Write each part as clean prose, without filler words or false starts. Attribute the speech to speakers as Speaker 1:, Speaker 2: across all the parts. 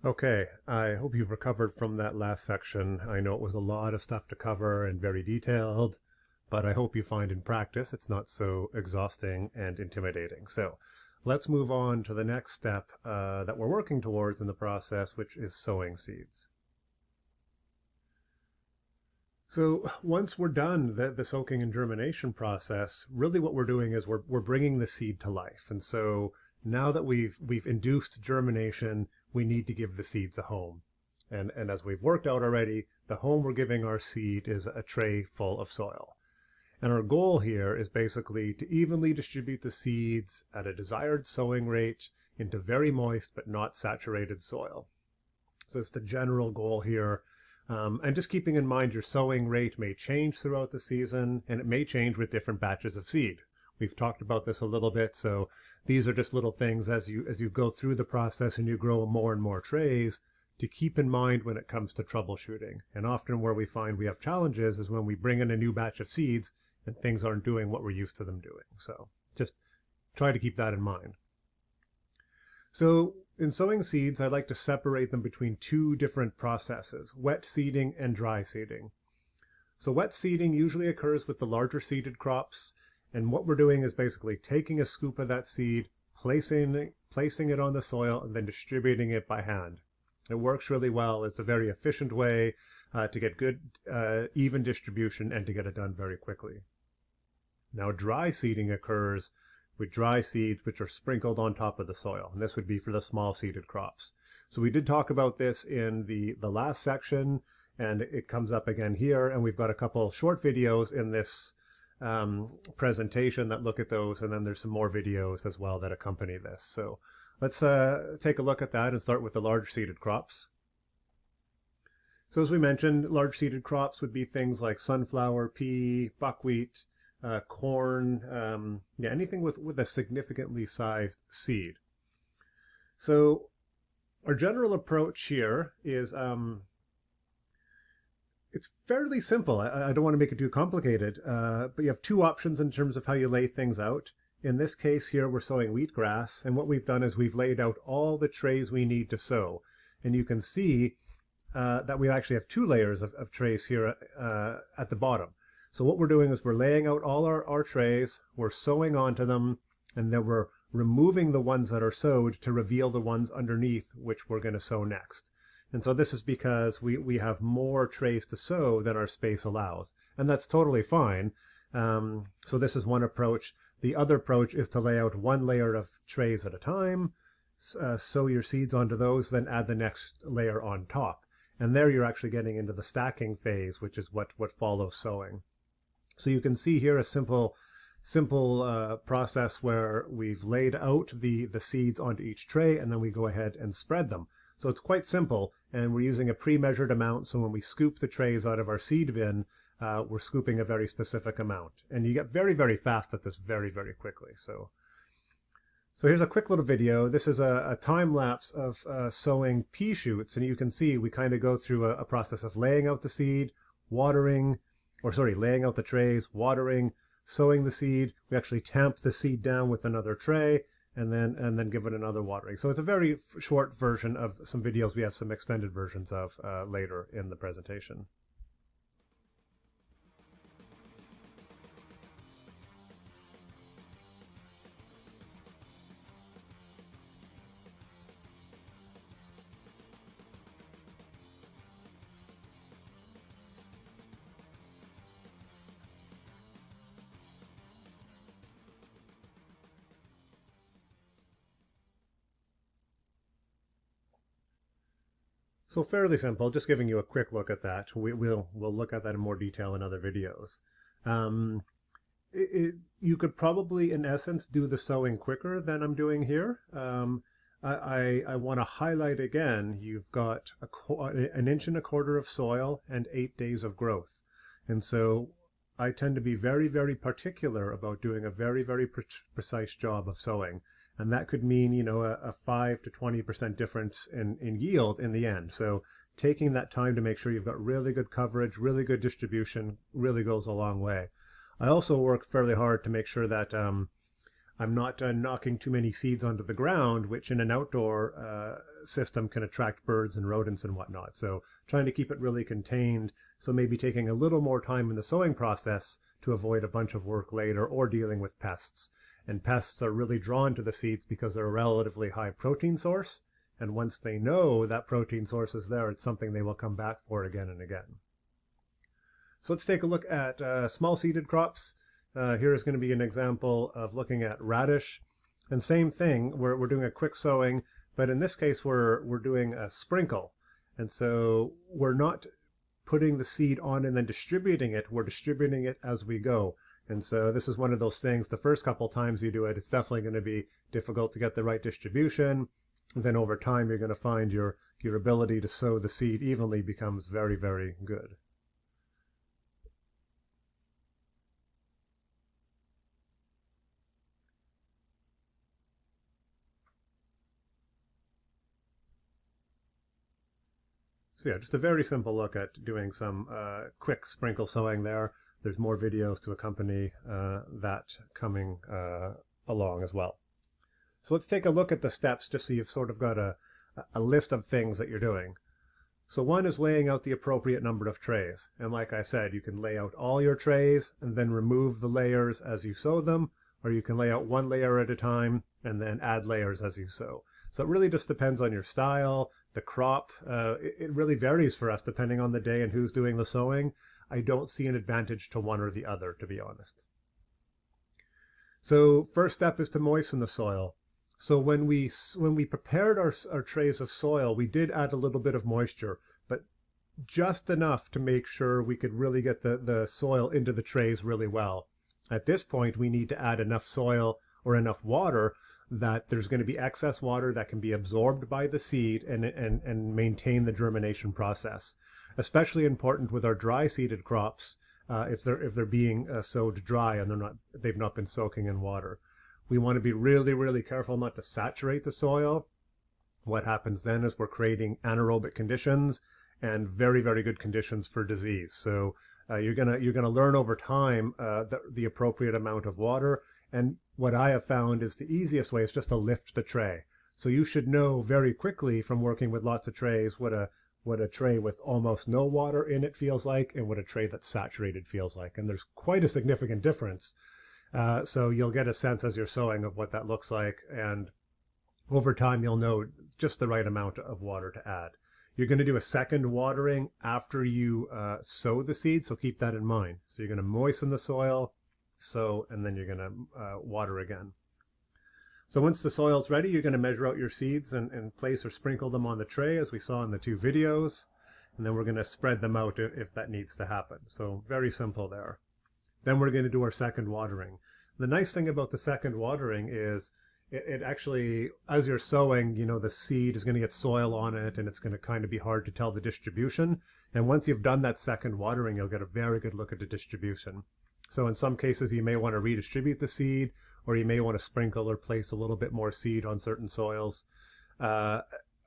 Speaker 1: Okay, I hope you've recovered from that last section. I know it was a lot of stuff to cover and very detailed, but I hope you find in practice it's not so exhausting and intimidating. So let's move on to the next step that we're working towards in the process, which is sowing seeds. So once we're done the soaking and germination process, really what we're doing is we're bringing the seed to life. And so now that we've induced germination, we need to give the seeds a home. And as we've worked out already, the home we're giving our seed is a tray full of soil. And our goal here is basically to evenly distribute the seeds at a desired sowing rate into very moist but not saturated soil. So it's the general goal here. And just keeping in mind your sowing rate may change throughout the season, and it may change with different batches of seed. We've talked about this a little bit, so these are just little things as you go through the process and you grow more and more trays to keep in mind when it comes to troubleshooting. And often where we find we have challenges is when we bring in a new batch of seeds and things aren't doing what we're used to them doing. So just try to keep that in mind. So in sowing seeds, I like to separate them between two different processes, wet seeding and dry seeding. So wet seeding usually occurs with the larger seeded crops, and what we're doing is basically taking a scoop of that seed, placing it on the soil, and then distributing it by hand. It works really well. It's a very efficient way to get good, even distribution and to get it done very quickly. Now, dry seeding occurs with dry seeds which are sprinkled on top of the soil, and this would be for the small seeded crops. So we did talk about this in the last section, and it comes up again here, and we've got a couple short videos in this presentation that look at those, and then there's some more videos as well that accompany this. So let's take a look at that and start with the large seeded crops. So as we mentioned, large seeded crops would be things like sunflower, pea, buckwheat, corn, anything with a significantly sized seed. So our general approach here is it's fairly simple. I don't want to make it too complicated, but you have two options in terms of how you lay things out. In this case here, we're sowing wheatgrass, and what we've done is we've laid out all the trays we need to sow. And you can see that we actually have two layers of trays here at the bottom. So what we're doing is we're laying out all our trays, we're sowing onto them, and then we're removing the ones that are sowed to reveal the ones underneath which we're going to sow next. And so this is because we have more trays to sow than our space allows. And that's totally fine. So this is one approach. The other approach is to lay out one layer of trays at a time, sow your seeds onto those, then add the next layer on top. And there you're actually getting into the stacking phase, which is what follows sowing. So you can see here a simple process where we've laid out the seeds onto each tray, and then we go ahead and spread them. So it's quite simple, and we're using a pre-measured amount. So when we scoop the trays out of our seed bin, we're scooping a very specific amount. And you get very, very fast at this very, very quickly. So here's a quick little video. This is a time lapse of sowing pea shoots. And you can see we kind of go through a process of laying out the seed, laying out the trays, watering, sowing the seed. We actually tamp the seed down with another tray, and then give it another watering. So it's a very short version of some videos we have some extended versions of later in the presentation. So fairly simple, just giving you a quick look at that. We'll look at that in more detail in other videos. You could probably, in essence, do the sowing quicker than I'm doing here. I want to highlight again, you've got an inch and a quarter of soil and 8 days of growth. And so I tend to be very, very particular about doing a very, very precise job of sowing. And that could mean, a 5 to 20% difference in yield in the end. So taking that time to make sure you've got really good coverage, really good distribution really goes a long way. I also work fairly hard to make sure that I'm not knocking too many seeds onto the ground, which in an outdoor system can attract birds and rodents and whatnot. So trying to keep it really contained. So maybe taking a little more time in the sowing process to avoid a bunch of work later, or dealing with pests. And pests are really drawn to the seeds because they're a relatively high protein source. And once they know that protein source is there, it's something they will come back for again and again. So let's take a look at small seeded crops. Here is going to be an example of looking at radish. And same thing, we're doing a quick sowing, but in this case we're doing a sprinkle. And so we're not putting the seed on and then distributing it, we're distributing it as we go. And so this is one of those things, the first couple times you do it, it's definitely going to be difficult to get the right distribution. And then over time you're going to find your ability to sow the seed evenly becomes very, very good. So yeah, just a very simple look at doing some quick sprinkle sowing there. There's more videos to accompany that coming along as well. So let's take a look at the steps just so you've sort of got a list of things that you're doing. So one is laying out the appropriate number of trays. And like I said, you can lay out all your trays and then remove the layers as you sow them, or you can lay out one layer at a time and then add layers as you sow. So it really just depends on your style, the crop. It really varies for us depending on the day and who's doing the sowing. I don't see an advantage to one or the other, to be honest. So first step is to moisten the soil. So when we prepared our trays of soil, we did add a little bit of moisture, but just enough to make sure we could really get the soil into the trays really well. At this point, we need to add enough soil or enough water that there's going to be excess water that can be absorbed by the seed and maintain the germination process. Especially important with our dry seeded crops if they're being sowed dry and they've not been soaking in water. We want to be really, really careful not to saturate the soil. What happens then is we're creating anaerobic conditions and very, very good conditions for disease. So you're gonna learn over time the appropriate amount of water. And what I have found is the easiest way is just to lift the tray. So you should know very quickly from working with lots of trays what a tray with almost no water in it feels like and what a tray that's saturated feels like. And there's quite a significant difference. So you'll get a sense as you're sowing of what that looks like. And over time, you'll know just the right amount of water to add. You're going to do a second watering after you sow the seed, so keep that in mind. So you're going to moisten the soil, sow, and then you're going to water again. So once the soil's ready, you're going to measure out your seeds and place or sprinkle them on the tray, as we saw in the two videos. And then we're going to spread them out if that needs to happen. So very simple there. Then we're going to do our second watering. The nice thing about the second watering is it actually, as you're sowing, the seed is going to get soil on it and it's going to kind of be hard to tell the distribution. And once you've done that second watering, you'll get a very good look at the distribution. So in some cases, you may want to redistribute the seed, or you may want to sprinkle or place a little bit more seed on certain soils.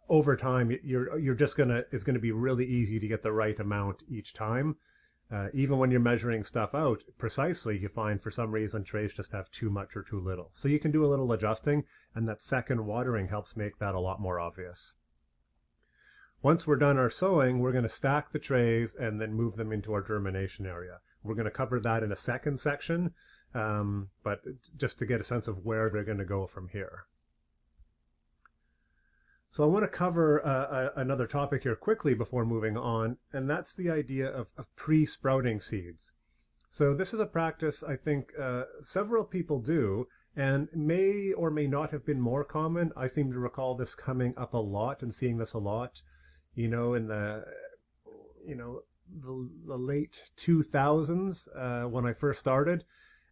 Speaker 1: Over time, it's going to be really easy to get the right amount each time. Even when you're measuring stuff out precisely, you find for some reason trays just have too much or too little. So you can do a little adjusting, and that second watering helps make that a lot more obvious. Once we're done our sowing, we're going to stack the trays and then move them into our germination area. We're going to cover that in a second section, but just to get a sense of where they're going to go from here. So I want to cover another topic here quickly before moving on, and that's the idea of pre-sprouting seeds. So this is a practice I think several people do, and may or may not have been more common. I seem to recall this coming up a lot and seeing this a lot, in the late 2000s when I first started.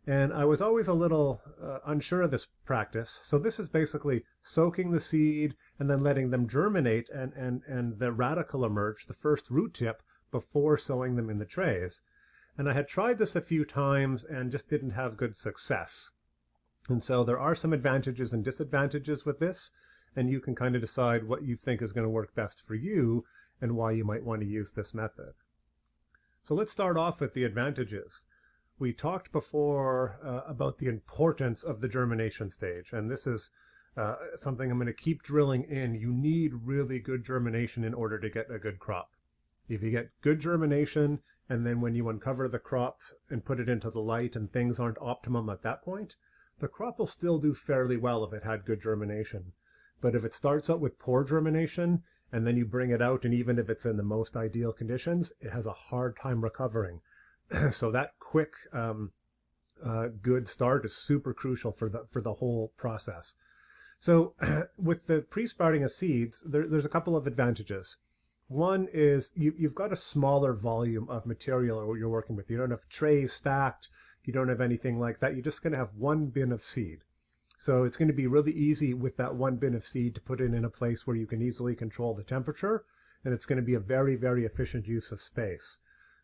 Speaker 1: And I was always a little unsure of this practice. So this is basically soaking the seed and then letting them germinate and the radicle emerge, the first root tip, before sowing them in the trays. And I had tried this a few times and just didn't have good success. And so there are some advantages and disadvantages with this, and you can kind of decide what you think is going to work best for you and why you might want to use this method. So let's start off with the advantages. we talked before about the importance of the germination stage, and this is something I'm going to keep drilling in. You need really good germination in order to get a good crop. If you get good germination, and then when you uncover the crop and put it into the light and things aren't optimum at that point, the crop will still do fairly well if it had good germination. But if it starts out with poor germination, and then you bring it out, and even if it's in the most ideal conditions, it has a hard time recovering. So that quick, good start is super crucial for the whole process. So with the pre-sprouting of seeds, there's a couple of advantages. One is you've got a smaller volume of material you're working with. You don't have trays stacked. You don't have anything like that. You're just going to have one bin of seed. So it's going to be really easy with that one bin of seed to put it in a place where you can easily control the temperature, and it's going to be a very, very efficient use of space.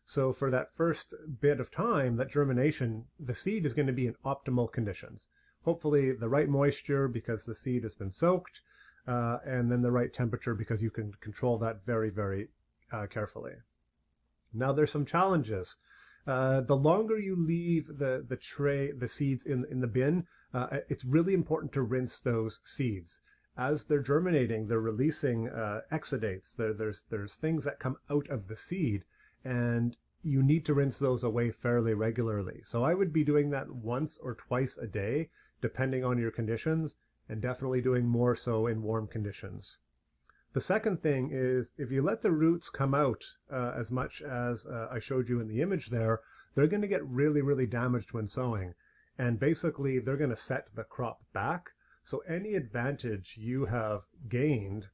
Speaker 1: So for that first bit of time, that germination, the seed is going to be in optimal conditions. Hopefully the right moisture because the seed has been soaked, and then the right temperature because you can control that very, very carefully. Now there's some challenges. The longer you leave the seeds in the bin, it's really important to rinse those seeds. As they're germinating, they're releasing exudates. There's things that come out of the seed, and you need to rinse those away fairly regularly. So I would be doing that once or twice a day, depending on your conditions, and definitely doing more so in warm conditions. The second thing is, if you let the roots come out as much as I showed you in the image there, they're going to get really, really damaged when sowing. And basically, they're going to set the crop back. So any advantage you have gained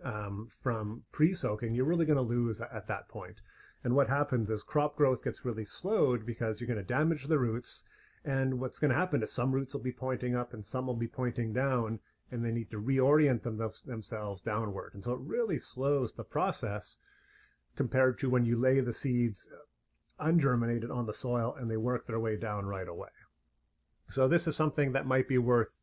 Speaker 1: from pre-soaking, you're really going to lose at that point. And what happens is crop growth gets really slowed because you're going to damage the roots. And what's going to happen is some roots will be pointing up and some will be pointing down, and they need to reorient themselves downward. And so it really slows the process compared to when you lay the seeds ungerminated on the soil and they work their way down right away. So this is something that might be worth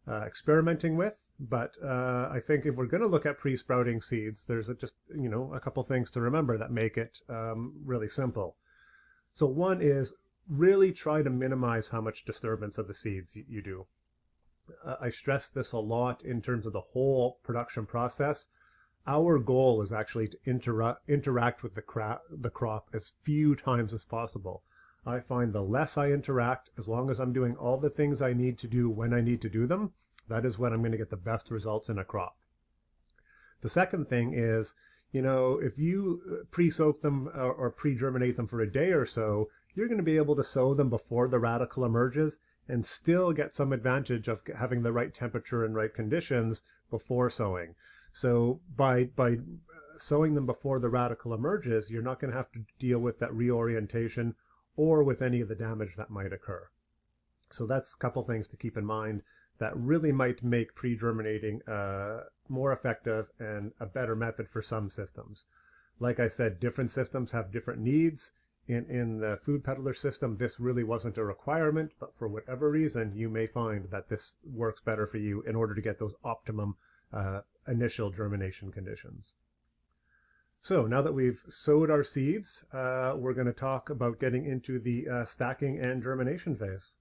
Speaker 1: experimenting with, but I think if we're going to look at pre-sprouting seeds, there's just a couple things to remember that make it really simple. So one is really try to minimize how much disturbance of the seeds you do. I stress this a lot in terms of the whole production process. Our goal is actually to interact with the crop as few times as possible. I find the less I interact, as long as I'm doing all the things I need to do when I need to do them, that is when I'm going to get the best results in a crop. The second thing is, if you pre-soak them or pre-germinate them for a day or so, you're going to be able to sow them before the radicle emerges and still get some advantage of having the right temperature and right conditions before sowing. So by sowing them before the radicle emerges, you're not going to have to deal with that reorientation or with any of the damage that might occur. So that's a couple things to keep in mind that really might make pre-germinating more effective and a better method for some systems. Like I said, different systems have different needs. In the food peddler system, this really wasn't a requirement, but for whatever reason, you may find that this works better for you in order to get those optimum initial germination conditions. So now that we've sowed our seeds, we're going to talk about getting into the stacking and germination phase.